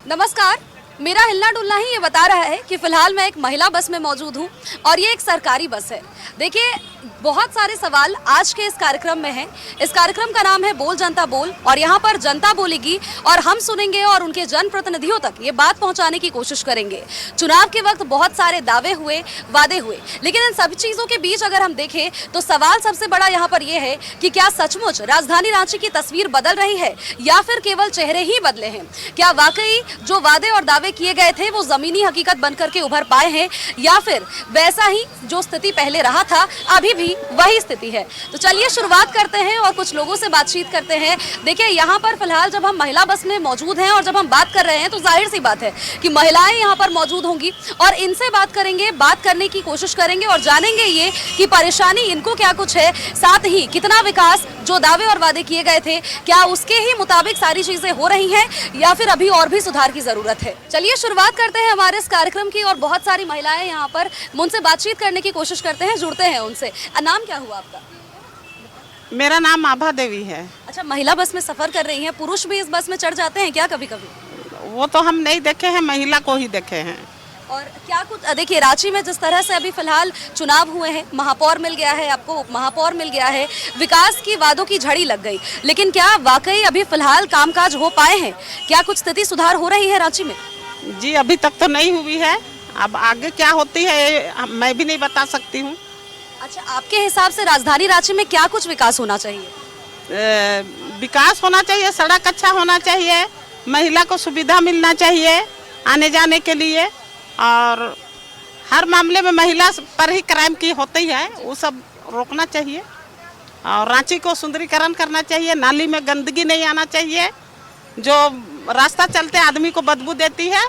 नमस्कार। मेरा हिलना डुलना ही ये बता रहा है कि फिलहाल मैं एक महिला बस में मौजूद हूँ और ये एक सरकारी बस है। देखिए, बहुत सारे सवाल आज के इस कार्यक्रम में हैं। इस कार्यक्रम का नाम है बोल जनता बोल और यहाँ पर जनता बोलेगी और हम सुनेंगे और उनके जनप्रतिनिधियों तक ये बात पहुँचाने की कोशिश करेंगे। चुनाव के वक्त बहुत सारे दावे हुए, वादे हुए, लेकिन इन सभी चीज़ों के बीच अगर हम देखें तो सवाल सबसे बड़ा यहाँ पर यह है कि क्या सचमुच राजधानी रांची की तस्वीर बदल रही है या फिर केवल चेहरे ही बदले हैं? क्या वाकई जो वादे और दावे किए गए थे वो जमीनी हकीकत बनकर के उभर पाए हैं या फिर वैसा ही जो स्थिति पहले रहा था अभी भी वही स्थिति है? तो चलिए शुरुआत करते हैं और कुछ लोगों से बातचीत करते हैं। देखिए, यहाँ पर फिलहाल जब हम महिला बस में मौजूद हैं और जब हम बात कर रहे हैं तो जाहिर सी बात है कि महिलाएं यहाँ पर मौजूद होंगी और इनसे बात करेंगे, बात करने की कोशिश करेंगे और जानेंगे ये कि परेशानी इनको क्या कुछ है, साथ ही कितना विकास जो दावे और वादे किए गए थे क्या उसके ही मुताबिक सारी चीजें हो रही हैं या फिर अभी और भी सुधार की जरूरत है। चलिए शुरुआत करते हैं हमारे इस कार्यक्रम की और बहुत सारी महिलाएं यहाँ पर उनसे बातचीत करने की कोशिश करते हैं, जुड़ते हैं उनसे। नाम क्या हुआ आपका? मेरा नाम आभा देवी है। अच्छा, महिला बस में सफर कर रही हैं, पुरुष भी इस बस में चढ़ जाते हैं क्या कभी कभी? वो तो हम नहीं देखे हैं, महिला को ही देखे हैं। और क्या कुछ देखिए, रांची में जिस तरह से अभी फिलहाल चुनाव हुए हैं, महापौर मिल गया है आपको, उप महापौर मिल गया है, विकास की वादों की झड़ी लग गई, लेकिन क्या वाकई अभी फिलहाल कामकाज हो पाए हैं? क्या कुछ स्थिति सुधार हो रही है रांची में? जी अभी तक तो नहीं हुई है, अब आगे क्या होती है मैं भी नहीं बता सकती हूँ। अच्छा, आपके हिसाब से राजधानी रांची में क्या कुछ विकास होना चाहिए? विकास होना चाहिए, सड़क अच्छा होना चाहिए, महिला को सुविधा मिलना चाहिए आने जाने के लिए, और हर मामले में महिला पर ही क्राइम की होती है, वो सब रोकना चाहिए। और रांची को सुंदरीकरण करना चाहिए, नाली में गंदगी नहीं आना चाहिए, जो रास्ता चलते आदमी को बदबू देती है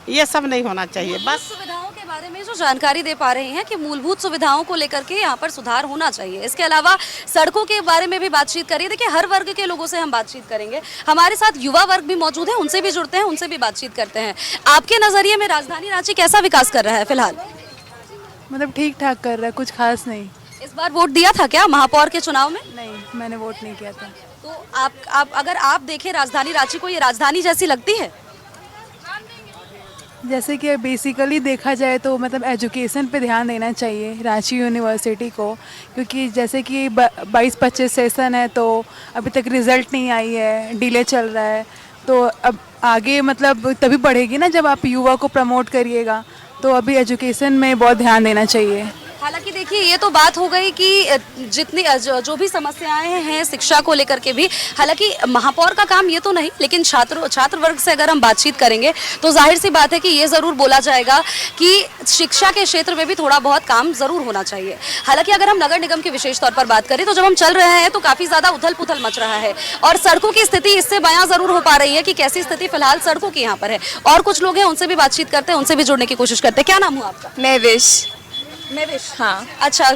ये सब नहीं होना चाहिए। बस सुविधाओं के बारे में जो जानकारी दे पा रहे हैं कि मूलभूत सुविधाओं को लेकर के यहाँ पर सुधार होना चाहिए। इसके अलावा सड़कों के बारे में भी बातचीत करिए। देखिए, हर वर्ग के लोगों से हम बातचीत करेंगे, हमारे साथ युवा वर्ग भी मौजूद है, उनसे भी जुड़ते हैं, उनसे भी बातचीत करते हैं। आपके नजरिए में राजधानी रांची कैसा विकास कर रहा है फिलहाल? मतलब ठीक ठाक कर रहा है, कुछ खास नहीं। इस बार वोट दिया था क्या महापौर के चुनाव में? नहीं, मैंने वोट नहीं किया था। तो आप अगर आप देखें राजधानी रांची को, ये राजधानी जैसी लगती है? जैसे कि बेसिकली देखा जाए तो मतलब एजुकेशन पे ध्यान देना चाहिए रांची यूनिवर्सिटी को, क्योंकि जैसे कि 22-25 सेशन है तो अभी तक रिज़ल्ट नहीं आई है, डिले चल रहा है। तो अब आगे मतलब तभी बढ़ेगी ना जब आप युवा को प्रमोट करिएगा, तो अभी एजुकेशन में बहुत ध्यान देना चाहिए। हालांकि देखिए, ये तो बात हो गई कि जितनी जो भी समस्याएं हैं शिक्षा को लेकर के भी, हालांकि महापौर का काम ये तो नहीं, लेकिन छात्र वर्ग से अगर हम बातचीत करेंगे तो जाहिर सी बात है कि ये ज़रूर बोला जाएगा कि शिक्षा के क्षेत्र में भी थोड़ा बहुत काम ज़रूर होना चाहिए। हालांकि अगर हम नगर निगम की विशेष तौर पर बात करें तो जब हम चल रहे हैं तो काफ़ी ज़्यादा उथल पुथल मच रहा है और सड़कों की स्थिति इससे बयां ज़रूर हो पा रही है कि कैसी स्थिति फिलहाल सड़कों की यहाँ पर है। और कुछ लोग हैं, उनसे भी बातचीत करते हैं, उनसे भी जुड़ने की कोशिश करते हैं। क्या नाम हुआ आपका? मैं विश। हाँ। अच्छा,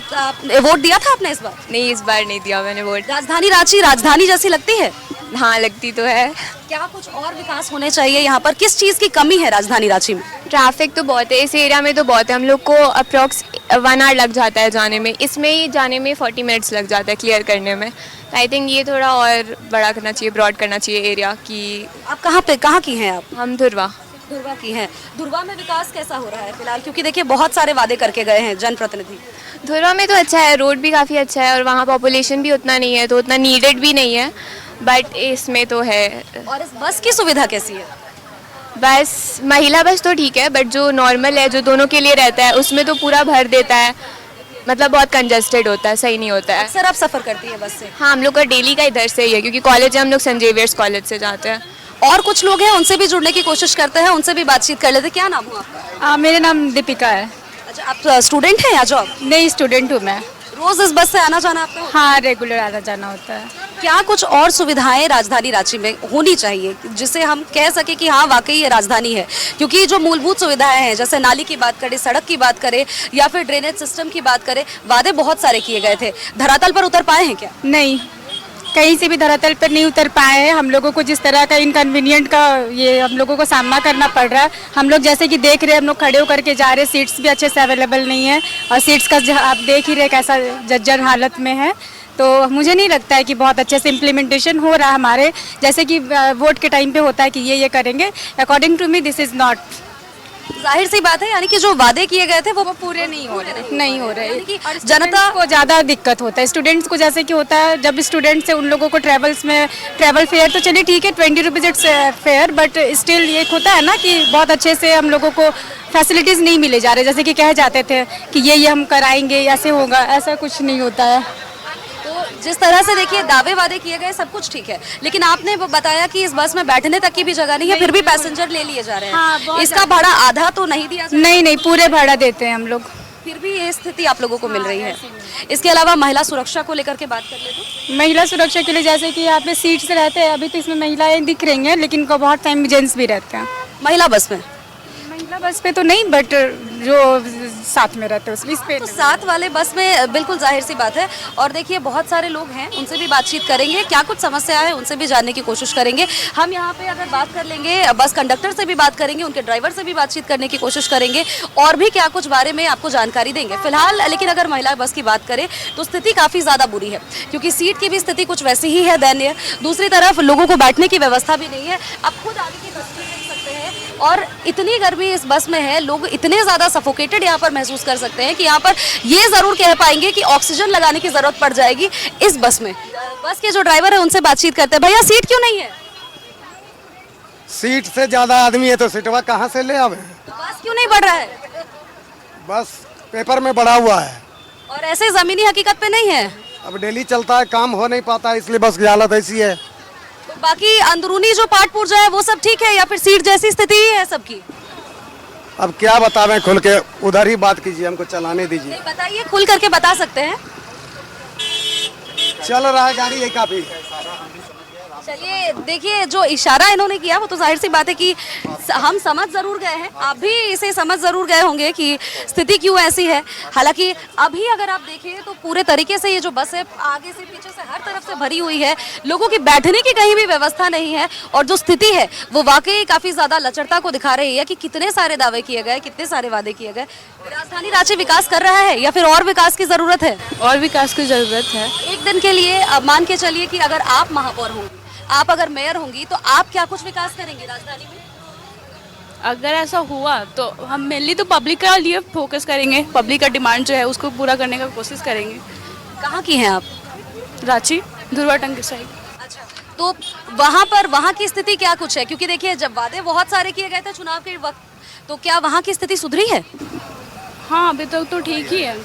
वोट दिया था आपने इस बार? नहीं, इस बार नहीं दिया मैंने वोट। राजधानी रांची राजधानी जैसी लगती है? हाँ, लगती तो है। क्या कुछ और विकास होने चाहिए यहाँ पर? किस चीज़ की कमी है राजधानी रांची में? ट्रैफिक तो बहुत है इस एरिया में, तो बहुत है। हम लोग को अप्रॉक्स 1 आवर लग जाता है जाने में, इसमें ही जाने में 40 मिनट्स लग जाता है क्लियर करने में। आई थिंक ये थोड़ा और बड़ा करना चाहिए, ब्रॉड करना चाहिए एरिया की। आप कहाँ की हैं आप? हम धुरवा की हैं। धुरवा में विकास कैसा हो रहा है फिलहाल? क्योंकि देखिए, बहुत सारे वादे करके गए हैं जनप्रतिनिधि। धुरवा में तो अच्छा है, रोड भी काफ़ी अच्छा है और वहाँ पॉपुलेशन भी उतना नहीं है तो उतना नीडेड भी नहीं है, बट इसमें तो है। और इस बस की सुविधा कैसी है? बस महिला बस तो ठीक है, बट जो नॉर्मल है जो दोनों के लिए रहता है उसमें तो पूरा भर देता है, मतलब बहुत कंजस्टेड होता है, सही नहीं होता है। सर, आप सफ़र करती है बस से? हाँ, हम लोग का डेली का इधर से ही है, क्योंकि कॉलेज है, हम लोग सेंट जेवियर्स कॉलेज से जाते हैं। और कुछ लोग हैं, उनसे भी जुड़ने की कोशिश करते हैं, उनसे भी बातचीत कर लेते हैं। क्या नाम हुआ आपका? मेरा नाम दीपिका है। अच्छा, आप स्टूडेंट हैं या जॉब? नहीं, स्टूडेंट हूँ मैं। रोज इस बस से आना जाना आपका? हाँ, रेगुलर आना जाना होता है। क्या कुछ और सुविधाएं राजधानी रांची में होनी चाहिए जिससे हम कह सके कि हाँ वाकई ये राजधानी है? क्योंकि जो मूलभूत सुविधाएं हैं, जैसे नाली की बात करें, सड़क की बात करें या फिर ड्रेनेज सिस्टम की बात करें, वादे बहुत सारे किए गए थे, धरातल पर उतर पाए हैं क्या? नहीं, कहीं से भी धरातल पर नहीं उतर पाए हैं। हम लोगों को जिस तरह का इनकन्वीनियंट का ये हम लोगों को सामना करना पड़ रहा है, हम लोग जैसे कि देख रहे हैं, हम लोग खड़े होकर के जा रहे हैं, सीट्स भी अच्छे से अवेलेबल नहीं है और सीट्स का आप देख ही रहे कैसा जर्जर हालत में है। तो मुझे नहीं लगता है कि बहुत अच्छे से इम्प्लीमेंटेशन हो रहा है हमारे, जैसे कि वोट के टाइम पे होता है कि ये करेंगे। According to me this is not. जाहिर सी बात है, यानी कि जो वादे किए गए थे वो पूरे नहीं हो रहे, नहीं हो रहे। यानी कि और जनता जनता को ज़्यादा दिक्कत होता है। स्टूडेंट्स को जैसे कि होता है, जब स्टूडेंट्स से उन लोगों को ट्रैवल्स में ट्रैवल फेयर तो चलिए ठीक है 20 rupees it's fair, but still ये होता है ना कि बहुत अच्छे से हम लोगों को फैसिलिटीज़ नहीं मिले जा रहे, जैसे कि कहे जाते थे कि ये हम कराएंगे, ऐसे होगा, ऐसा कुछ नहीं होता है। तो जिस तरह से देखिए दावे वादे किए गए सब कुछ ठीक है, लेकिन आपने वो बताया कि इस बस में बैठने तक की भी जगह नहीं है, फिर भी पैसेंजर ले लिए जा रहे हैं। हाँ, बहुत इसका भाड़ा आधा तो नहीं दिया जाता? नहीं, पूरे भाड़ा देते हैं हम लोग। फिर भी ये स्थिति आप लोगों को मिल रही है। इसके अलावा महिला सुरक्षा को लेकर के बात कर ले तो महिला सुरक्षा के लिए जैसे कि यहाँ पे सीट से रहते हैं, अभी तो इसमें महिलाएं दिख रही हैं, लेकिन बहुत टाइम जेंट्स भी रहते हैं। महिला बस में महिला बस पे तो नहीं, बट जो साथ में रहते हैं उसमें इस पे तो साथ वाले बस में बिल्कुल जाहिर सी बात है। और देखिए बहुत सारे लोग हैं, उनसे भी बातचीत करेंगे, क्या कुछ समस्या है उनसे भी जानने की कोशिश करेंगे। हम यहाँ पे अगर बात कर लेंगे, बस कंडक्टर से भी बात करेंगे, उनके ड्राइवर से भी बातचीत करने की कोशिश करेंगे और भी क्या कुछ बारे में आपको जानकारी देंगे। फिलहाल लेकिन अगर महिला बस की बात करें तो स्थिति काफ़ी ज़्यादा बुरी है, क्योंकि सीट की भी स्थिति कुछ वैसी ही है, दयनीय। दूसरी तरफ लोगों को बैठने की व्यवस्था भी नहीं है। आप खुद आगे की तस्वीर देख सकते हैं, और इतनी गर्मी इस बस में है, लोग इतने ज़्यादा सफोकेटेड यहाँ पर महसूस कर सकते हैं कि यहाँ पर ये ज़रूर कह पाएंगे कि ऑक्सीजन लगाने की ज़रूरत पड़ जाएगी इस बस में। बस के जो ड्राइवर है उनसे बातचीत करते हैं। भैया सीट क्यों नहीं है? सीट से ज्यादा आदमी है तो सीटवा कहाँ से ले आवे? बस क्यों नहीं बढ़ रहा है? बस पेपर में बढ़ा हुआ है, और ऐसे ज़मीनी हकीकत पे नहीं है। अब डेली चलता है, काम हो नहीं पाता है, इसलिए बस की हालत ऐसी है। तो बाकी अंदरूनी जो पार्ट पुर्जा है वो सब ठीक है, या फिर सीट जैसी स्थिति ही है सबकी? अब क्या बतावें, खुल के उधर ही बात कीजिए, हमको चलाने दीजिए। नहीं बताइए, खुल करके बता सकते हैं। चल रहा है गाड़ी, ये काफी। चलिए देखिए, जो इशारा इन्होंने किया वो तो जाहिर सी बात है कि हम समझ ज़रूर गए हैं, आप भी इसे समझ ज़रूर गए होंगे कि स्थिति क्यों ऐसी है। हालांकि अभी अगर आप देखें तो पूरे तरीके से ये जो बस है आगे से पीछे से हर तरफ से भरी हुई है, लोगों की बैठने की कहीं भी व्यवस्था नहीं है, और जो स्थिति है वो वाकई काफ़ी ज़्यादा लचरता को दिखा रही है कि कितने सारे दावे किए गए, कितने सारे वादे किए गए। राजधानी रांची विकास कर रहा है या फिर और विकास की ज़रूरत है? और विकास की ज़रूरत है। एक दिन के लिए अब मान के चलिए कि अगर आप महापौर होंगी, आप अगर मेयर होंगी, तो आप क्या कुछ विकास करेंगे राजधानी में? अगर ऐसा हुआ तो हम मेनली तो पब्लिक का लिए फोकस करेंगे, पब्लिक का डिमांड जो है उसको पूरा करने का कोशिश करेंगे। कहाँ की हैं आप? रांची दुर्वाटंग की साइड। अच्छा, तो वहाँ पर वहाँ की स्थिति क्या कुछ है? क्योंकि देखिए जब वादे बहुत सारे किए गए थे चुनाव के वक्त, तो क्या वहाँ की स्थिति सुधरी है? हाँ अभी तक तो ठीक ही है।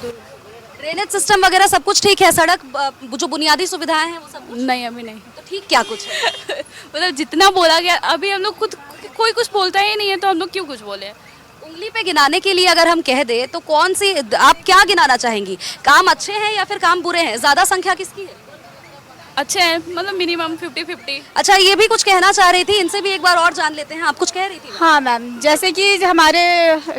ड्रेनेज सिस्टम वगैरह सब कुछ ठीक है? सड़क जो बुनियादी सुविधाएं हैं वो सब कुछ? नहीं अभी नहीं। तो ठीक क्या कुछ है? मतलब जितना बोला गया, अभी हम लोग खुद कोई कुछ बोलता ही नहीं है, तो हम लोग क्यों कुछ बोले? उंगली पे गिनाने के लिए अगर हम कह दे तो कौन सी आप क्या गिनाना चाहेंगी? काम अच्छे हैं या फिर काम बुरे हैं? ज्यादा संख्या किसकी है? अच्छे हैं, मतलब मिनिमम 50-50। अच्छा, ये भी कुछ कहना चाह रही थी, इनसे भी एक बार और जान लेते हैं। आप कुछ कह रही थी? हाँ मैम, जैसे कि हमारे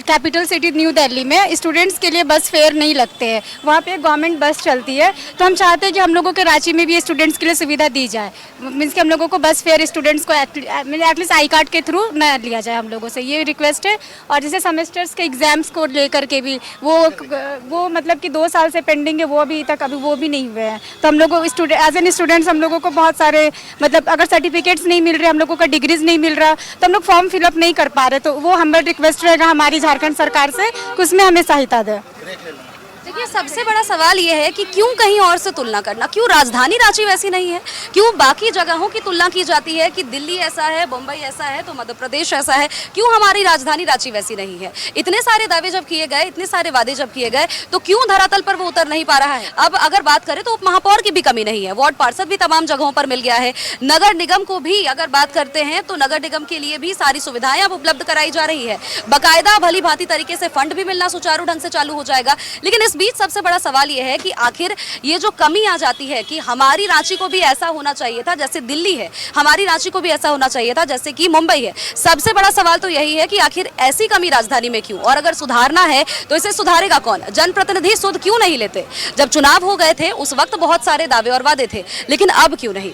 कैपिटल सिटी न्यू दिल्ली में स्टूडेंट्स के लिए बस फेयर नहीं लगते हैं, वहाँ पे गवर्नमेंट बस चलती है, तो हम चाहते हैं कि हम लोगों के रांची में भी स्टूडेंट्स के लिए सुविधा दी जाए। मीन्स कि हम लोगों को बस फेयर स्टूडेंट्स को एटलीस्ट आई कार्ड के थ्रू न लिया जाए, हम लोगों से ये रिक्वेस्ट है। और जैसे सेमेस्टर्स के एग्जाम्स को लेकर के भी वो मतलब कि 2 साल से पेंडिंग है, वो अभी तक वो भी नहीं हुए हैं। तो हम लोग एज एन स्टूडेंट्स हम लोगों को बहुत सारे मतलब अगर सर्टिफिकेट्स नहीं मिल रहे, हम लोगों का डिग्रीज नहीं मिल रहा, तो हम लोग फॉर्म फिलअप नहीं कर पा रहे। तो वो हमारा रिक्वेस्ट रहेगा हमारी झारखंड सरकार से कि उसमें हमें सहायता दें। देखिए सबसे बड़ा सवाल ये है कि क्यों कहीं और से तुलना करना? क्यों राजधानी रांची वैसी नहीं है? क्यों बाकी जगहों की तुलना की जाती है कि दिल्ली ऐसा है, मुंबई ऐसा है, तो मध्य प्रदेश ऐसा है, क्यों हमारी राजधानी रांची वैसी नहीं है? इतने सारे दावे जब किए गए, इतने सारे वादे जब किए गए, तो क्यों धरातल पर वो उतर नहीं पा रहा है? अब अगर बात करें तो उप महापौर की भी कमी नहीं है, वार्ड पार्षद भी तमाम जगहों पर मिल गया है। नगर निगम को भी अगर बात करते हैं तो नगर निगम के लिए भी सारी सुविधाएं अब उपलब्ध कराई जा रही है, बाकायदा भली भांति तरीके से फंड भी मिलना सुचारू ढंग से चालू हो जाएगा। लेकिन इस बीच सबसे बड़ा सवाल ये है कि आखिर ये जो कमी आ जाती है कि हमारी रांची को भी ऐसा होना चाहिए था जैसे दिल्ली है, हमारी रांची को भी ऐसा होना चाहिए था जैसे कि मुंबई है, सबसे बड़ा सवाल तो यही है कि आखिर ऐसी कमी राजधानी में क्यों? और अगर सुधारना है तो इसे सुधारेगा कौन? जनप्रतिनिधि सुध क्यों नहीं लेते? जब चुनाव हो गए थे उस वक्त बहुत सारे दावे और वादे थे, लेकिन अब क्यों नहीं?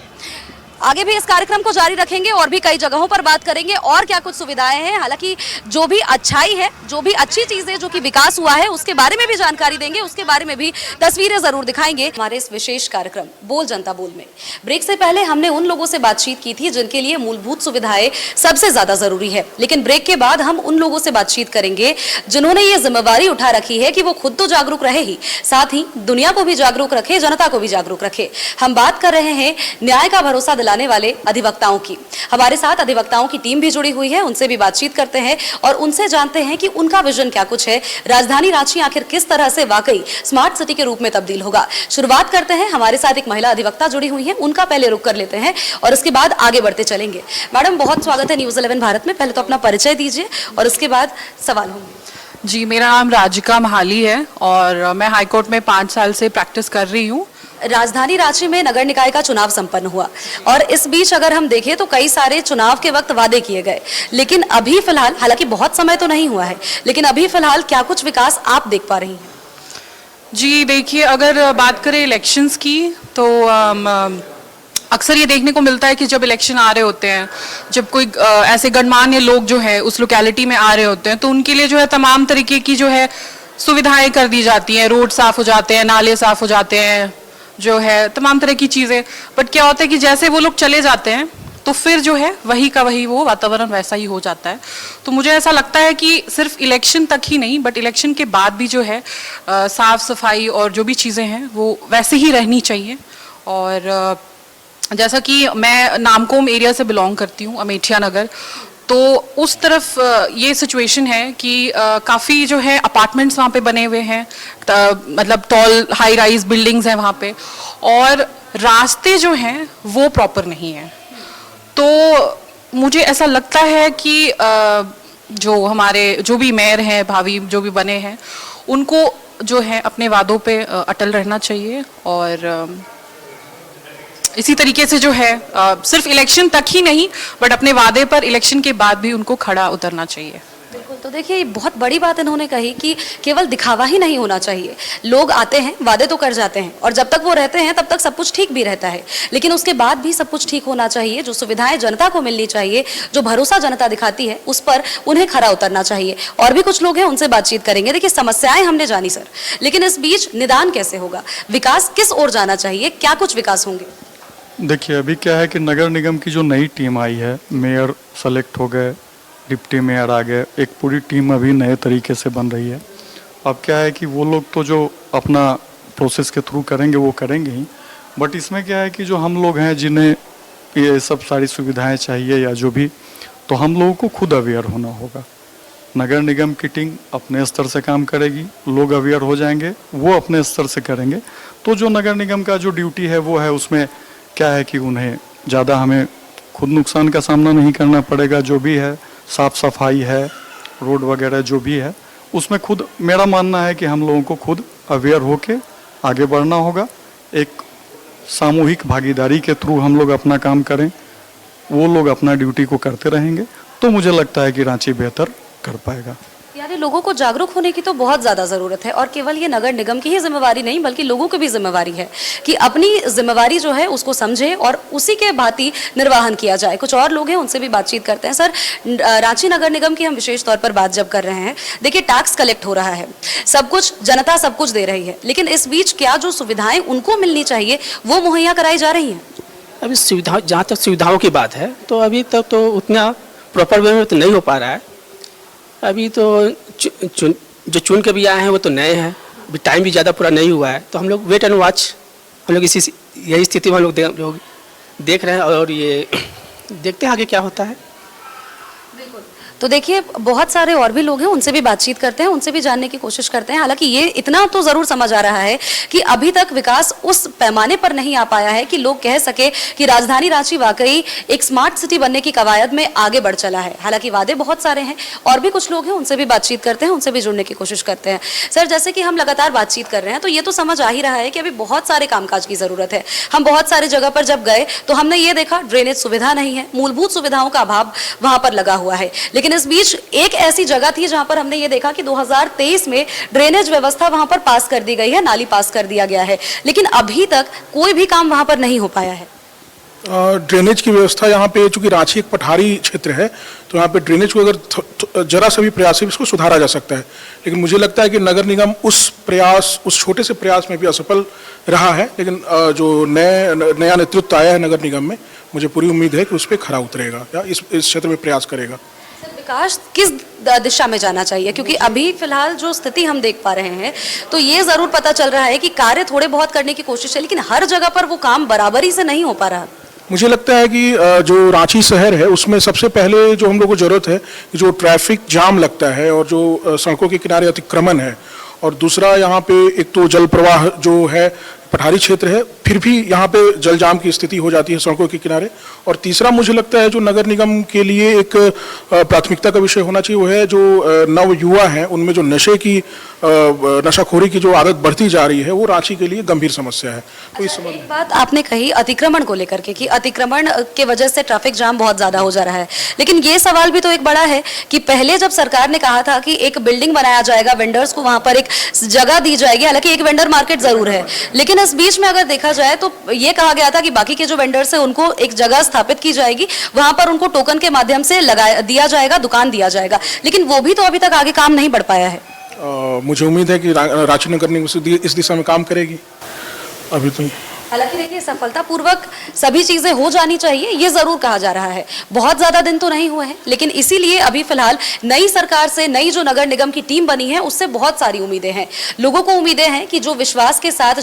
आगे भी इस कार्यक्रम को जारी रखेंगे और भी कई जगहों पर बात करेंगे और क्या कुछ सुविधाएं हैं। हालांकि जो भी अच्छाई है, जो भी अच्छी चीजें जो कि विकास हुआ है, उसके बारे में भी जानकारी देंगे, उसके बारे में भी तस्वीरें जरूर दिखाएंगे हमारे इस विशेष कार्यक्रम बोल जनता बोल में। ब्रेक से पहले हमने उन लोगों से बातचीत की थी जिनके लिए मूलभूत सुविधाएं सबसे ज्यादा जरूरी है, लेकिन ब्रेक के बाद हम उन लोगों से बातचीत करेंगे जिन्होंने ये जिम्मेवारी उठा रखी है कि वो खुद तो जागरूक रहे ही, साथ ही दुनिया को भी जागरूक रखे, जनता को भी जागरूक रखे। हम बात कर रहे हैं न्याय का भरोसा दिलाने वाले अधिवक्ताओं की। हमारे साथ अधिवक्ताओं की टीम भी जुड़ी हुई है, उनसे भी बातचीत करते हैं और उनसे जानते हैं कि उनका विजन क्या कुछ है, राजधानी रांची आखिर किस तरह से वाकई स्मार्ट सिटी के रूप में तब्दील होगा। शुरुआत करते हैं, हमारे साथ एक महिला अधिवक्ता जुड़ी हुई है, उनका पहले रुख कर लेते हैं और उसके बाद आगे बढ़ते चलेंगे। मैडम, बहुत स्वागत है न्यूज़ 11 भारत में। पहले तो अपना परिचय दीजिए और उसके बाद सवाल होंगे। जी, मेरा नाम राजिका महाली है और मैं हाईकोर्ट में 5 साल से प्रैक्टिस कर रही हूँ। राजधानी रांची में नगर निकाय का चुनाव संपन्न हुआ और इस बीच अगर हम देखें तो कई सारे चुनाव के वक्त वादे किए गए, लेकिन अभी फिलहाल, हालांकि बहुत समय तो नहीं हुआ है, लेकिन अभी फिलहाल क्या कुछ विकास आप देख पा रही हैं? जी देखिए, अगर बात करें इलेक्शंस की तो अक्सर ये देखने को मिलता है कि जब इलेक्शन आ रहे होते हैं, जब कोई ऐसे गणमान्य लोग जो है उस लोकेलिटी में आ रहे होते हैं, तो उनके लिए जो है तमाम तरीके की जो है सुविधाएं कर दी जाती हैं। रोड साफ हो जाते हैं, नाले साफ हो जाते हैं, जो है तमाम तरह की चीज़ें। बट क्या होता है कि जैसे वो लोग चले जाते हैं तो फिर जो है वही का वही वो वातावरण वैसा ही हो जाता है। तो मुझे ऐसा लगता है कि सिर्फ इलेक्शन तक ही नहीं, बट इलेक्शन के बाद भी जो है साफ सफाई और जो भी चीज़ें हैं वो वैसे ही रहनी चाहिए। और जैसा कि मैं नामकोम एरिया से बिलोंग करती हूँ, अमेठिया नगर, तो उस तरफ ये सिचुएशन है कि काफ़ी जो है अपार्टमेंट्स वहाँ पे बने हुए हैं, मतलब टॉल हाई राइज बिल्डिंग्स हैं वहाँ पे, और रास्ते जो हैं वो प्रॉपर नहीं हैं। तो मुझे ऐसा लगता है कि जो हमारे जो भी मेयर हैं, भावी जो भी बने हैं, उनको जो है अपने वादों पे अटल रहना चाहिए और इसी तरीके से जो है सिर्फ इलेक्शन तक ही नहीं, बट अपने वादे पर इलेक्शन के बाद भी उनको खड़ा उतरना चाहिए। बिल्कुल। तो देखिए, ये बहुत बड़ी बात इन्होंने कही कि केवल दिखावा ही नहीं होना चाहिए। लोग आते हैं, वादे तो कर जाते हैं और जब तक वो रहते हैं तब तक सब कुछ ठीक भी रहता है, लेकिन उसके बाद भी सब कुछ ठीक होना चाहिए। जो सुविधाएं जनता को मिलनी चाहिए, जो भरोसा जनता दिखाती है, उस पर उन्हें खरा उतरना चाहिए। और भी कुछ लोग हैं, उनसे बातचीत करेंगे। देखिए, समस्याएं हमने जानी सर, लेकिन इस बीच निदान कैसे होगा, विकास किस ओर जाना चाहिए, क्या कुछ विकास होंगे? देखिए, अभी क्या है कि नगर निगम की जो नई टीम आई है, मेयर सेलेक्ट हो गए, डिप्टी मेयर आ गए, एक पूरी टीम अभी नए तरीके से बन रही है। अब क्या है कि वो लोग तो जो अपना प्रोसेस के थ्रू करेंगे वो करेंगे ही, बट इसमें क्या है कि जो हम लोग हैं जिन्हें ये सब सारी सुविधाएं चाहिए या जो भी, तो हम लोगों को खुद अवेयर होना होगा। नगर निगम की टीम अपने स्तर से काम करेगी, लोग अवेयर हो जाएंगे, वो अपने स्तर से करेंगे। तो जो नगर निगम का जो ड्यूटी है वो है, उसमें क्या है कि उन्हें ज़्यादा हमें खुद नुकसान का सामना नहीं करना पड़ेगा। जो भी है, साफ़ सफाई है, रोड वगैरह जो भी है, उसमें खुद मेरा मानना है कि हम लोगों को खुद अवेयर होके आगे बढ़ना होगा। एक सामूहिक भागीदारी के थ्रू हम लोग अपना काम करें, वो लोग अपना ड्यूटी को करते रहेंगे, तो मुझे लगता है कि रांची बेहतर कर पाएगा। यानी लोगों को जागरूक होने की तो बहुत ज़्यादा ज़रूरत है और केवल ये नगर निगम की ही जिम्मेवारी नहीं, बल्कि लोगों की भी जिम्मेवारी है कि अपनी जिम्मेवारी जो है उसको समझे और उसी के भांति निर्वाहन किया जाए। कुछ और लोग हैं, उनसे भी बातचीत करते हैं। सर, रांची नगर निगम की हम विशेष तौर पर बात जब कर रहे हैं, देखिए टैक्स कलेक्ट हो रहा है, सब कुछ जनता सब कुछ दे रही है, लेकिन इस बीच क्या जो सुविधाएं उनको मिलनी चाहिए वो मुहैया कराई जा रही हैं? अभी सुविधा, जहाँ तक सुविधाओं की बात है, तो अभी तक तो उतना प्रॉपर वे में तो नहीं हो पा रहा है। अभी तो जो चुन के भी आए हैं वो तो नए हैं, अभी टाइम भी ज़्यादा पूरा नहीं हुआ है, तो हम लोग वेट एंड वॉच, हम लोग यही स्थिति में हम लोग देख रहे हैं और ये देखते हैं आगे क्या होता है। तो देखिए, बहुत सारे और भी लोग हैं, उनसे भी बातचीत करते हैं, उनसे भी जानने की कोशिश करते हैं। हालांकि ये इतना तो जरूर समझ आ रहा है कि अभी तक विकास उस पैमाने पर नहीं आ पाया है कि लोग कह सके कि राजधानी रांची वाकई एक स्मार्ट सिटी बनने की कवायद में आगे बढ़ चला है। हालांकि वादे बहुत सारे हैं। और भी कुछ लोग हैं, उनसे भी बातचीत करते हैं, उनसे भी जुड़ने की कोशिश करते हैं। सर, जैसे कि हम लगातार बातचीत कर रहे हैं, तो ये तो समझ आ ही रहा है कि अभी बहुत सारे कामकाज की जरूरत है। हम बहुत सारे जगह पर जब गए तो हमने ये देखा ड्रेनेज सुविधा नहीं है, मूलभूत सुविधाओं का अभाव वहां पर लगा हुआ है। लेकिन इस बीच एक ऐसी जगह थी जहां पर हमने ये देखा कि 2023 में ड्रेनेज व्यवस्था वहां पर पास कर दी गई है, नाली पास कर दिया गया है, लेकिन अभी तक कोई भी काम वहां पर नहीं हो पाया है। ड्रेनेज की व्यवस्था यहाँ पे, चूंकि रांची एक पठारी क्षेत्र है, तो यहाँ पे ड्रेनेज को अगर जरा सा भी प्रयास है इसको सुधारा जा सकता है। लेकिन मुझे लगता है कि नगर निगम उस छोटे से प्रयास में भी असफल रहा है। लेकिन जो नया नेतृत्व आया है नगर निगम में, मुझे पूरी उम्मीद है कि उस पर खरा उतरेगा या इस क्षेत्र में प्रयास करेगा। विकास किस दिशा में जाना चाहिए, क्योंकि अभी फिलहाल जो स्थिति हम देख पा रहे हैं तो ये जरूर पता चल रहा है कि कार्य थोड़े बहुत करने की कोशिश है, लेकिन हर जगह पर वो काम बराबरी से नहीं हो पा रहा। मुझे लगता है कि जो रांची शहर है उसमें सबसे पहले जो हम लोग को जरूरत है, जो ट्रैफिक जाम लगता है और जो सड़कों के किनारे अतिक्रमण है, और दूसरा यहाँ पे एक तो जल प्रवाह जो है, पठारी क्षेत्र है, फिर भी यहाँ पे जल जाम की स्थिति हो जाती है सड़कों के किनारे। और तीसरा मुझे लगता है जो नगर निगम के लिए एक प्राथमिकता का विषय होना चाहिए, वो है जो नव युवा हैं उनमें जो नशाखोरी की जो आदत बढ़ती जा रही है, वो रांची के लिए गंभीर समस्या है। तो इस एक बात आपने कही अतिक्रमण को लेकर के कि अतिक्रमण के वजह से ट्रैफिक जाम बहुत ज्यादा हो जा रहा है, लेकिन ये सवाल भी तो एक बड़ा है कि पहले जब सरकार ने कहा था कि एक बिल्डिंग बनाया जाएगा, वेंडर्स को वहां पर एक जगह दी जाएगी, हालांकि एक वेंडर मार्केट जरूर है, लेकिन इस बीच में अगर देखा जाए तो ये कहा गया था कि बाकी के जो वेंडर्स है उनको एक जगह स्थापित की जाएगी, वहां पर उनको टोकन के माध्यम से दिया जाएगा, दुकान दिया जाएगा, लेकिन वो भी तो अभी तक आगे काम नहीं बढ़ पाया है। मुझे उम्मीद है कि रांची नगर निगम इस दिशा में काम करेगी। अभी तो हालांकि देखिए सफलतापूर्वक सभी चीजें हो जानी चाहिए, ये जरूर कहा जा रहा है। बहुत ज्यादा दिन तो नहीं हुए हैं, लेकिन इसीलिए अभी फिलहाल नई सरकार से, नई जो नगर निगम की टीम बनी है उससे बहुत सारी उम्मीदें हैं। लोगों को उम्मीदें हैं कि जो विश्वास के साथ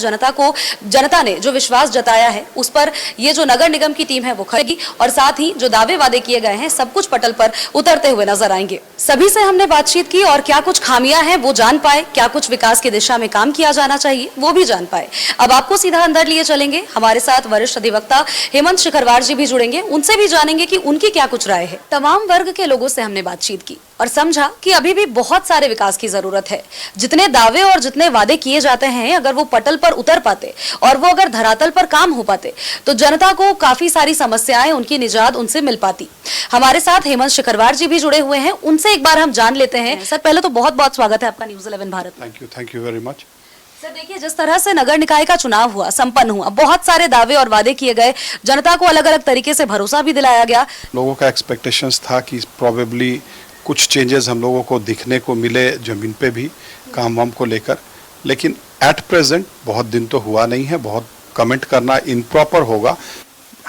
जनता ने जो विश्वास जताया है उस पर ये जो नगर निगम की टीम है वो खड़ेगी, और साथ ही जो दावे वादे किए गए हैं सब कुछ पटल पर उतरते हुए नजर आएंगे। सभी से हमने बातचीत की और क्या कुछ खामियां हैं वो जान पाए, क्या कुछ विकास की दिशा में काम किया जाना चाहिए वो भी जान पाए। अब आपको सीधा अंदर लिए चलेंगे, हमारे साथ वरिष्ठ अधिवक्ता हेमंत शिखरवार जी भी जुड़ेंगे, उनसे भी जानेंगे कि उनकी क्या कुछ राय है। तमाम वर्ग के लोगों से हमने बातचीत की और समझा कि अभी भी बहुत सारे विकास की जरूरत है। जितने दावे और जितने वादे किए जाते हैं, अगर वो पटल पर उतर पाते और वो अगर धरातल पर काम हो पाते तो जनता को काफी सारी समस्याएं, उनकी निजात उनसे मिल पाती। हमारे साथ हेमंत शिखरवार जी भी जुड़े हुए हैं, उनसे एक बार हम जान लेते हैं। सर पहले तो बहुत बहुत स्वागत है आपका न्यूज़ 11 भारत में। Thank you very much. Sir देखिए, जिस तरह से नगर निकाय का चुनाव हुआ, संपन्न हुआ, बहुत सारे दावे और वादे किए गए, जनता को अलग अलग तरीके से भरोसा भी दिलाया गया। लोगों का एक्सपेक्टेशंस था कि प्रॉबेबली कुछ चेंजेस हम लोगों को दिखने को मिले जमीन पे भी काम वाम को लेकर, लेकिन एट प्रेजेंट बहुत दिन तो हुआ नहीं है, बहुत कमेंट करना इनप्रॉपर होगा,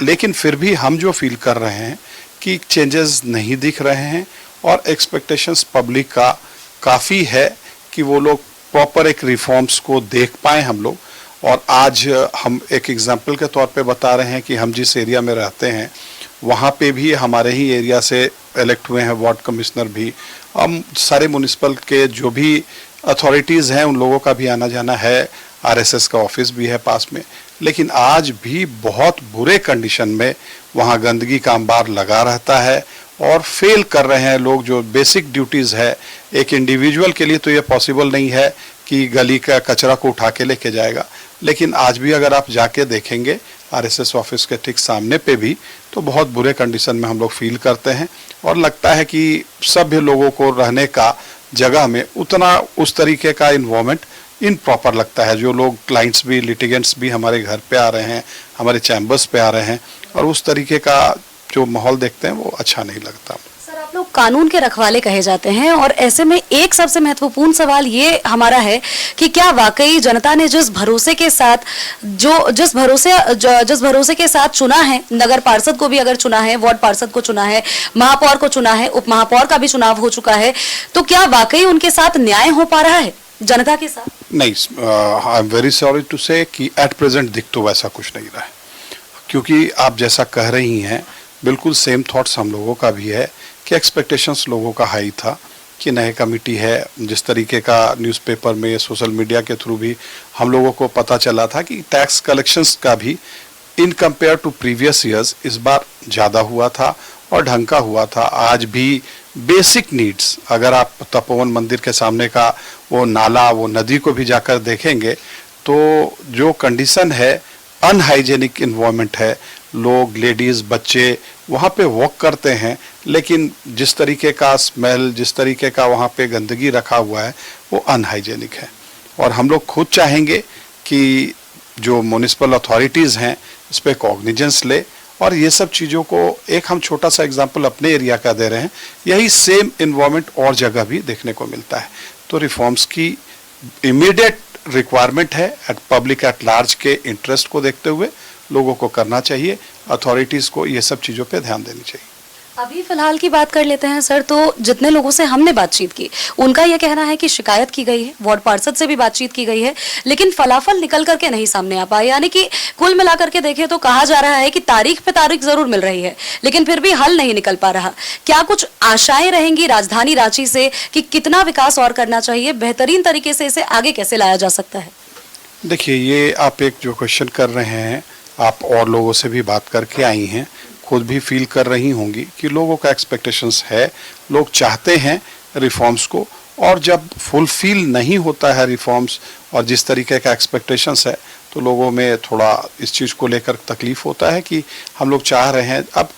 लेकिन फिर भी हम जो फील कर रहे हैं कि चेंजेस नहीं दिख रहे हैं और एक्सपेक्टेशंस पब्लिक का काफ़ी है कि वो लोग प्रॉपर एक रिफॉर्म्स को देख पाएँ हम लोग। और आज हम एक एग्जांपल के तौर पे बता रहे हैं कि हम जिस एरिया में रहते हैं वहाँ पे भी हमारे ही एरिया से इलेक्ट हुए हैं वार्ड कमिश्नर भी, हम सारे म्यूनिसिपल के जो भी अथॉरिटीज़ हैं उन लोगों का भी आना जाना है, आरएसएस का ऑफिस भी है पास में, लेकिन आज भी बहुत बुरे कंडीशन में वहाँ गंदगी का अंबार लगा रहता है और फेल कर रहे हैं लोग। जो बेसिक ड्यूटीज़ है एक इंडिविजुअल के लिए तो ये पॉसिबल नहीं है कि गली का कचरा को उठा के लेके जाएगा, लेकिन आज भी अगर आप जाके देखेंगे आरएसएस ऑफिस के ठीक सामने पे भी तो बहुत बुरे कंडीशन में हम लोग फील करते हैं और लगता है कि सभ्य लोगों को रहने का जगह में उतना उस तरीके का इन्वायरमेंट इनप्रॉपर लगता है। जो लोग क्लाइंट्स भी, लिटिगेंट्स भी हमारे घर पे आ रहे हैं, हमारे चैम्बर्स पे आ रहे हैं और उस तरीके का जो माहौल देखते हैं वो अच्छा नहीं लगता। सर आप लोग कानून के रखवाले कहे जाते हैं और ऐसे में एक सबसे महत्वपूर्ण सवाल ये हमारा है कि क्या वाकई जनता ने जिस भरोसे के साथ जिस भरोसे के साथ चुना है, नगर पार्षद को भी अगर चुना है, वार्ड पार्षद को चुना है, महापौर को चुना है, उप महापौर का भी चुनाव हो चुका है, तो क्या वाकई उनके साथ न्याय हो पा रहा है जनता के साथ? नहीं, I am very sorry to say कि एट प्रेजेंट दिख तो वैसा कुछ नहीं रहा है, क्योंकि आप जैसा कह रही हैं बिल्कुल सेम थॉट्स हम लोगों का भी है कि एक्सपेक्टेशंस लोगों का हाई था कि नए कमेटी है। जिस तरीके का न्यूज़पेपर में, सोशल मीडिया के थ्रू भी हम लोगों को पता चला था कि टैक्स कलेक्शंस का भी in compare to previous years इस बार ज़्यादा हुआ था और ढंग का हुआ था। आज भी बेसिक नीड्स, अगर आप तपोवन मंदिर के सामने का वो नाला, वो नदी को भी जाकर देखेंगे तो जो कंडीशन है, अनहाइजेनिक इन्वायरमेंट है, लोग, लेडीज़, बच्चे वहाँ पे वॉक करते हैं, लेकिन जिस तरीके का स्मेल, जिस तरीके का वहाँ पे गंदगी रखा हुआ है वो अनहाइजेनिक है। और हम लोग खुद चाहेंगे कि जो म्यूनिसिपल अथॉरिटीज़ हैं इस पर कॉग्निजेंस ले और ये सब चीज़ों को एक हम छोटा सा एग्जांपल अपने एरिया का दे रहे हैं, यही सेम इन्वायरमेंट और जगह भी देखने को मिलता है। तो रिफॉर्म्स की इमीडिएट रिक्वायरमेंट है, एट पब्लिक एट लार्ज के इंटरेस्ट को देखते हुए लोगों को करना चाहिए, अथॉरिटीज़ को ये सब चीज़ों पे ध्यान देनी चाहिए। अभी फिलहाल की बात कर लेते हैं सर, तो जितने लोगों से हमने बातचीत की उनका यह कहना है कि शिकायत की गई है, वार्ड पार्षद से भी बातचीत की गई है, लेकिन फलाफल निकल करके नहीं सामने आ पाए। यानी कि कुल मिलाकर के देखें तो कहा जा रहा है कि तारीख पे तारीख जरूर मिल रही है, लेकिन फिर भी हल नहीं निकल पा रहा। क्या कुछ आशाएं रहेंगी राजधानी रांची से कि कितना विकास और करना चाहिए, बेहतरीन तरीके से इसे आगे कैसे लाया जा सकता है? देखिए, ये आप एक जो क्वेश्चन कर रहे हैं, आप और लोगों से भी बात करके आई हैं, खुद भी फील कर रही होंगी कि लोगों का एक्सपेक्टेशंस है, लोग चाहते हैं रिफॉर्म्स को, और जब फुलफिल नहीं होता है रिफॉर्म्स और जिस तरीके का एक्सपेक्टेशंस है, तो लोगों में थोड़ा इस चीज़ को लेकर तकलीफ होता है कि हम लोग चाह रहे हैं, अब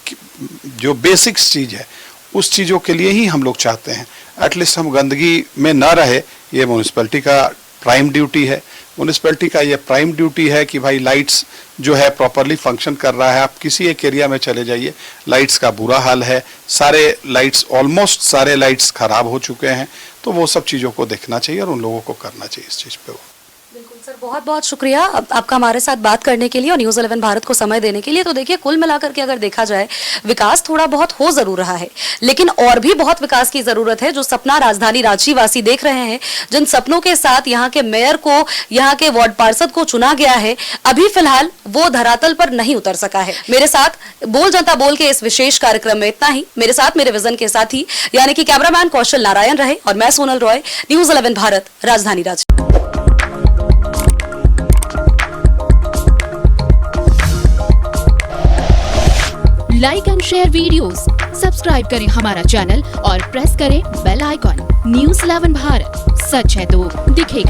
जो बेसिक्स चीज़ है उस चीज़ों के लिए ही हम लोग चाहते हैं, एटलीस्ट हम गंदगी में ना रहे। ये म्यूनिसिपैलिटी का प्राइम ड्यूटी है, म्यूनिसिपैलिटी का ये प्राइम ड्यूटी है कि भाई लाइट्स जो है प्रॉपरली फंक्शन कर रहा है। आप किसी एक एरिया में चले जाइए, लाइट्स का बुरा हाल है, सारे लाइट्स ऑलमोस्ट सारे लाइट्स खराब हो चुके हैं। तो वो सब चीज़ों को देखना चाहिए और उन लोगों को करना चाहिए इस चीज़ पे। बिल्कुल सर, बहुत बहुत शुक्रिया आपका हमारे साथ बात करने के लिए और न्यूज़ 11 भारत को समय देने के लिए। तो देखिए, कुल मिलाकर के अगर देखा जाए, विकास थोड़ा बहुत हो जरूर रहा है, लेकिन और भी बहुत विकास की जरूरत है। जो सपना राजधानी रांची वासी देख रहे हैं, जिन सपनों के साथ यहाँ के मेयर को, यहाँ के वार्ड पार्षद को चुना गया है, अभी फिलहाल वो धरातल पर नहीं उतर सका है। मेरे साथ बोल जनता बोल के इस विशेष कार्यक्रम में इतना ही। मेरे साथ मेरे विजन के साथी यानी कि कैमरामैन कौशल नारायण रहे और मैं सोनल रॉय, न्यूज़ 11 भारत, राजधानी Ranchi. Like and share videos, subscribe करें हमारा चैनल और प्रेस करें बेल आइकॉन। न्यूज़ 11 भारत, सच है तो दिखेगा।